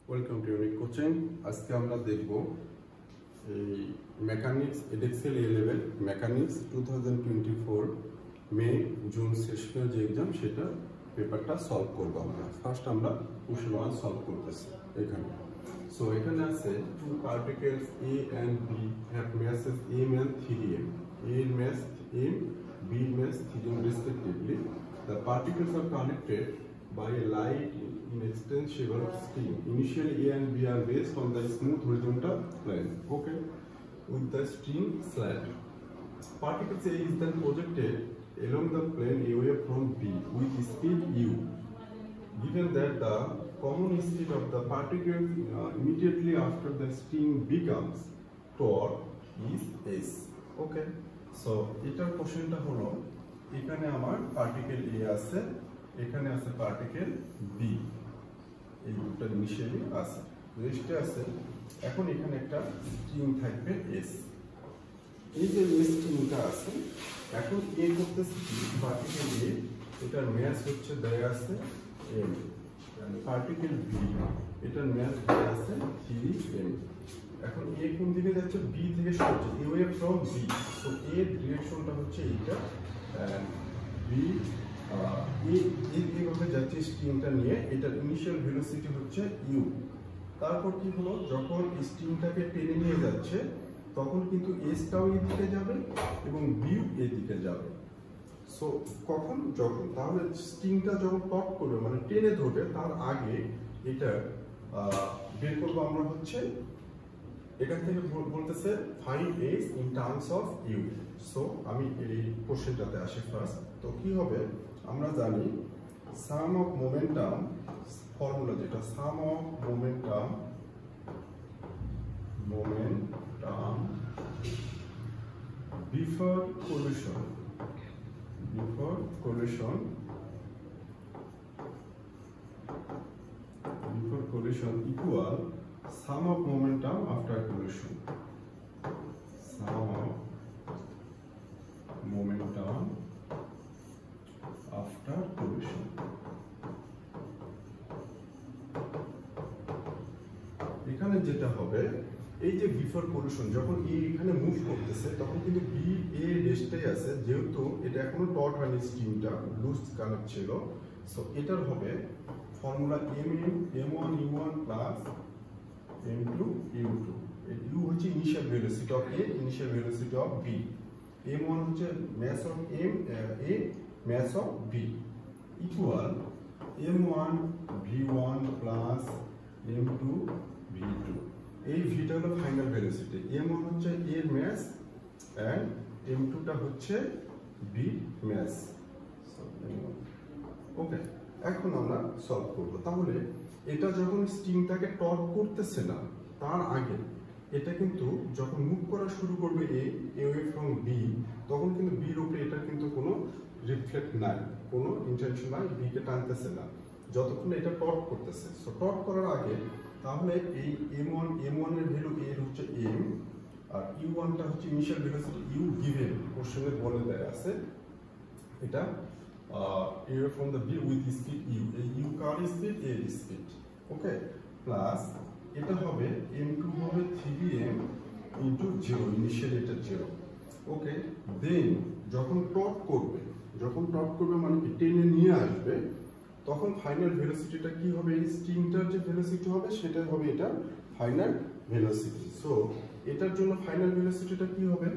Welcome to unique coaching. আজকে আমরা দেখব এই মেকানিক্স এডেক্সেল এ লেভেল মেকানিক্স 2024 মে জুন সেশনের যে এক্সাম সেটা পেপারটা সলভ করব। আমরা ফার্স্ট আমরা কোশ্চেন 1 সলভ করতেছি এখানে। সো এখানে আছে two particles A and B have masses m and 3m. A mass m, B mass 3m respectively. The particles are connected by a light inextensible string. Initially A and B are based on the smooth horizontal plane, okay, with the string slant. Particle A is then projected along the plane away from B with speed u. Given that the common speed of the particle immediately after the string becomes torque is s. Okay, so এটার কোশ্চেনটা হলো এখানে আমার particle A আছে, এখানে আছে particle B, এই দুটো ইনিশিয়ালি আছে, রেস্টে আছে। এখন এখানে একটা স্ট্রিং থাকবে S। এই যে স্ট্রিংটা আছে, এখন A করতেছে কি, পার্টিকেল A, এটার ম্যাস হচ্ছে দেয়া আছে m, মানে পার্টিকেল B, এটার ম্যাস দেয়া আছে 3m। এখন A কোন দিকে যাচ্ছে, B থেকে সরছে, away from B, তো A ডিরেকশনটা হচ্ছে এইটা, B এইভাবে যাচ্ছে স্ট্রিংটা নিয়ে। এটার ইনিশিয়াল ভেলোসিটি হচ্ছে u। তারপর কি হলো, যখন স্ট্রিংটাকে টেনে নিয়ে যাচ্ছে তখন কিন্তু এসটাও এই দিকে যাবে এবং বিও এই দিকে যাবে। সো কখন, যখন, তাহলে স্ট্রিংটা যখন টক করবে মানে টেনে ধরবে তার আগে এটা বের করবো আমরা হচ্ছে এখান থেকে বলতেছে find s in terms of u. So আমি এই কোশ্চেনটাতে আসি ফার্স্ট। তো কি হবে, আমরা জানি সাম অফ মোমেন্টাম ফর্মুলা, যেটা sum of momentum before collision equal sum of momentum after collision. Sum of momentum after collision. এখানে যেটা হবে, এই যে বিফোর কলিশন, যখন এ এখানে মুভ করতেছে তখন কিন্তু বি এ রেস্টে আছে, যেহেতু এটা এখনো টট হয়নি, স্ট্রিংটা লুজ কানেক্ট ছিল। সো এটার হবে formula m1 u1 plus m2 u2। u হচ্ছে initial velocity of A, initial velocity of B. m1 হচ্ছে mass of A, mass of B, equal m1 v1 plus m2 v2। এই ভিটা হলো final velocity, m1 হচ্ছে a mass and m2 টা হচ্ছে b mass. ওকে, এখন আমরা solve করব। তাহলে এটা যখন স্ট্রিংটাকে টর্ক করতেছে না তার আগে এটা কিন্তু যখন মুভ করা শুরু করবে away from b, তখন কিন্তু b এর উপরে এটা কিন্তু কোনো রিফ্লেক্ট নাই, কোনো ইন্টেনশন নাই, b কে টানতেছে না যতক্ষণ এটা টর্ক করতেছে। সো টর্ক করার আগে তাহলে এই m1 এর ভ্যালু এর হচ্ছে m, আর u1 টা হচ্ছে ইনিশিয়াল ভেলোসিটি u গিভেন কোশ্চেনে বলে দেয়া আছে, এটা away from the b with speed u, এই u কার স্পিড, a এর স্পিড। ওকে, প্লাস এটা হবে m2 হবে 3m ইনটু 0, ইনিশিয়ালি এটা 0। ওকে, দেন যখন টর্ক করবে মানে কি টেনে নিয়ে আসবে, তখন ফাইনাল ভেলোসিটিটা কি হবে, এই স্ট্রিংটার যে ভেলোসিটি হবে সেটাই হবে এটা ফাইনাল ভেলোসিটি। সো এটার জন্য ফাইনাল ভেলোসিটিটা কি হবে,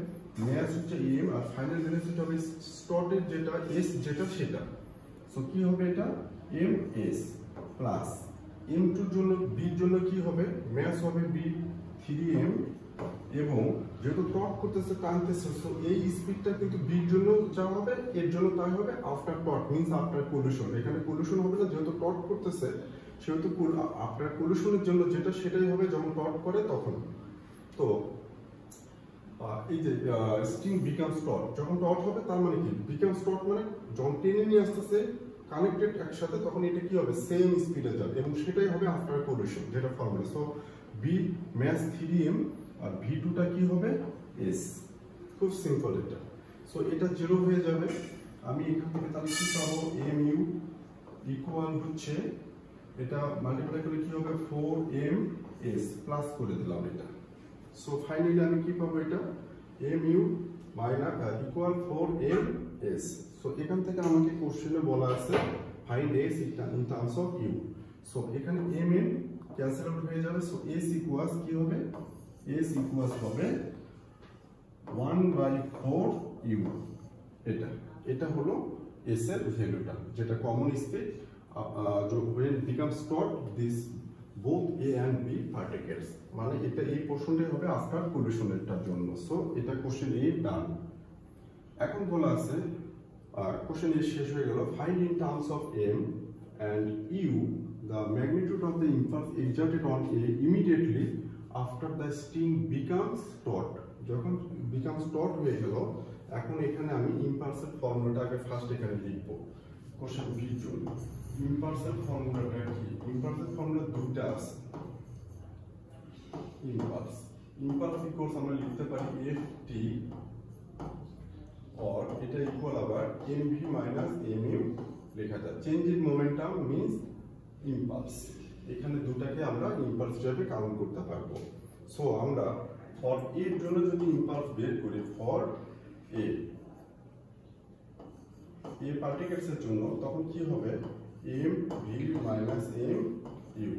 ম্যাস হচ্ছে m আর ফাইনাল ভেলোসিটি হবে স্টটের যেটা s, যেটা সেটা। সো কি হবে, এটা ms প্লাস m2 এর জন্য, b এর জন্য কি হবে, ম্যাস হবে b 3m, এবং যেহেতু টর্ক করতেছে টানতেছে, সো এই স্পিডটা কিন্তু b এর জন্য যা হবে এর জন্য তাই হবে after torque, means after collision. এখানে কলিশন হবে না, যেহেতু টর্ক করতেছে সেহেতু আফটার কলিশনের জন্য যেটা সেটাই হবে যখন টর্ক করে তখন। তো এই যে স্ট্রিং বিকামস টর্ক, যখন টর্ক হবে তার মানে কি, বিকামস টর্ক মানে যখন টেনে নিয়ে আসতেছে কানেক্টেড একসাথে, তখন এটা কি হবে, সেম স্পিডে যাবে, এবং সেটাই হবে আফটার কলিশন, যেটা formula. So B mass 3m আর v2 টা কি হবে, s। খুব সিম্পল এটা। সো এটা 0 হয়ে যাবে। আমি এখান থেকে তাহলে কি পাবো, mu ইকুয়াল হচ্ছে এটা মাল্টিপ্লাই করলে কি হবে 4ms প্লাস করে দিলাম এটা। সো ফাইনালি আমি কি পাবো, এটা mu minus equal 4ms। So এখান থেকে আমাকে কোশ্চেনে বলা আছে find s in terms of u। So এখানে mn ক্যান্সেল আউট হয়ে যাবে। সো s ইকুয়ালস কি হবে, s ইকুয়ালস হবে 1/4u। এটা হলো s এর ভ্যালুটা, যেটা common speed when it becomes stored this both a and b particles, মানে এটা এই পোরশনটাই হবে আফটার কোলিশনেরটার জন্য। সো এটা কোশ্চেন এ ডান। এখন বলা আছে কোশ্চেন এ শেষ হয়ে গেল, find in terms of m and u the magnitude of the impulse exerted on a immediately after the string becomes taut। যখন becomes taut হয়ে গেল, এখন এখানে আমি ইম্পালসের ফর্মুলাটা আগে ফার্স্ট এখানে লিখব কোশ্চেন বির জন্য। ইম্পালসের ফর্মুলাটা কি, ইম্পালসের ফর্মুলা দুটো আছে। ইম্পালস ইকুয়ালস আমরা লিখতে পারি ft or এটা ইকুয়াল আবার mv মাইনাস mu লেখা যায়। Change in momentum means impulse. এখানে দুটাকে আমরা ইম্পালস হিসেবে কাউন্ট করতে পারবো। সো আমরা ফর এ এর জন্য যদি ইম্পালস বের করি, ফর এ পার্টিকেলস এর জন্য, তখন কি হবে mv মাইনাস mu।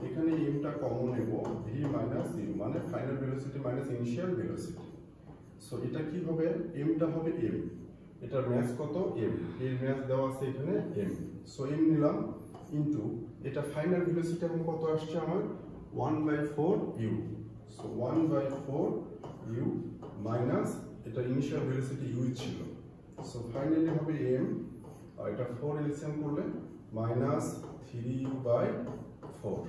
এখানে m টা কমন নেব, v মাইনাস u মানে final velocity minus initial velocity. So এটা কি হবে, m টা হবে m, এটার ম্যাস কত m, এর ম্যাস দেওয়া আছে এখানে m। সো m নিলাম ইনটু এটা ফাইনাল ভেলোসিটি এখন কত আসছে আমার 1/4u। সো 1/4u মাইনাস এটা ইনিশিয়াল ভেলোসিটি u ছিল। সো ফাইনালি হবে m, আর এটা 4 এলসিএম করলে মাইনাস 3/4।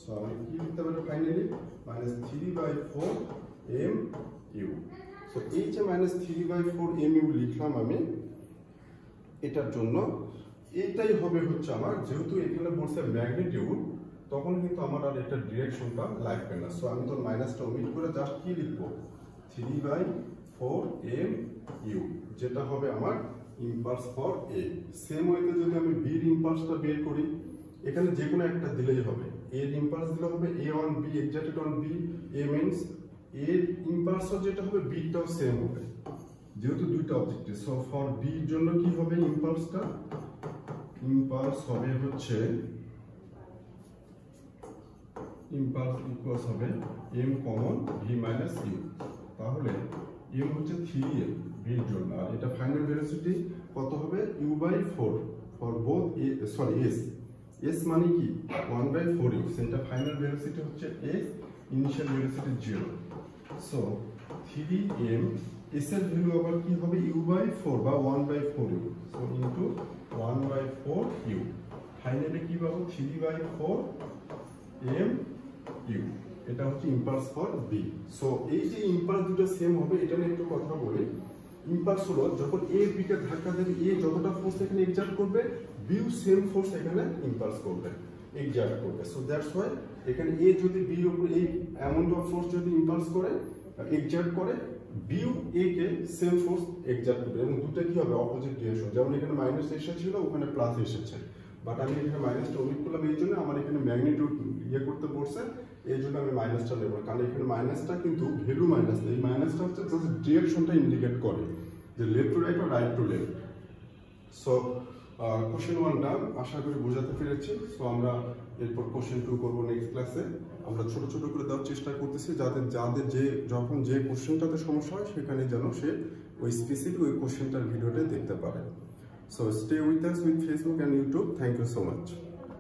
সো আমি কি লিখতে পারি ফাইনালি মাইনাস 3/4 mu। সো এই যে মাইনাস 3/4 mu লিখলাম আমি এটার জন্য, এইটাই হবে হচ্ছে আমার, যেহেতু এখানে বলছে ম্যাগনিটিউড, তখন কিন্তু আমার আর এটা ডিরেকশনটা লাগবে না। সো আমি তো মাইনাসটা ওমিট করে জাস্ট কি লিখবো 3/4 mu, যেটা হবে আমার ইম্পালস ফর এ। সেম ওয়েতে যদি আমি বি এর ইম্পালসটা বের করি, এখানে যে কোনো একটা দিলেই হবে। এ এর ইম্পালস দিলে হবে a on b এক্সাক্টেড on b, a means এ এর ইম্পালসও যেটা হবে বি টাও সেম হবে, যেহেতু দুইটা অবজেক্টিভ। সো ফর বি এর জন্য কি হবে ইম্পালসটা, ইম্পালস হবে হচ্ছে ইম্পালস ইকুয়ালস হবে m common v minus u। তাহলে m হচ্ছে 3m v এর জন্য, আর এটা ফাইনাল ভেলোসিটি কত হবে u/4 for both s। s মানে কি 1/4u, সেটা ফাইনাল ভেলোসিটি হচ্ছে s, initial velocity 0। So 3m, s এর ভ্যালু আবার কি হবে u/4 বা 1/4u। So into 1/4u, finally কি পাবো 3/4 mu। এটা হচ্ছে ইম্পালস ফর বি। সো এই যে ইম্পালস দুটো সেম হবে, এটা নিয়ে একটু কথা বলি। ইম্পালস হলো যখন এ বি কে ধাক্কা দেবে, এ যতটা ফোর্স এখানে এক্সার্ট করবে, বিও সেম ফোর্স এখানে ইম্পালস করবে, এক্সার্ট করবে। সো দ্যাটস ওয়াই এখানে এ যদি বি এর উপর এই অ্যামাউন্ট অফ ফোর্স যদি ইম্পালস করে এক্সার্ট করে, বিও এ কে সেম ফোর্স এক্সার্ট করবে, এবং দুটো কি হবে অপোজিট ডিরেকশন। যেমন এখানে মাইনাস এসেছিল, ওখানে প্লাস এসেছে, বাট আমি এখানে মাইনাসটা ওমিট করলাম, এই জন্য আমার এখানে ম্যাগনিটিউড করতে পড়ছে, এই জন্য আমি মাইনাসটা নেব। কারণ এখানে মাইনাসটা কিন্তু ভ্যালু মাইনাস না, এই মাইনাসটা হচ্ছে জাস্ট ডিরেকশনটা ইন্ডিকেট করে যে লেফট টু রাইট বা right to left. So question 1টা আশা করি বোঝাতে পেরেছি। সো আমরা এরপর কোশ্চেন 2 করবো নেক্সট ক্লাসে। আমরা ছোট ছোট করে দেওয়ার চেষ্টা করতেছি, যাদের যে যখন যে কোশ্চেনটাতে সমস্যা হয় সেখানে যেন সে ওই স্পেসিফিক ওই কোশ্চেনটার ভিডিওটা দেখতে পারে। So stay with us with Facebook and YouTube. Thank you so much.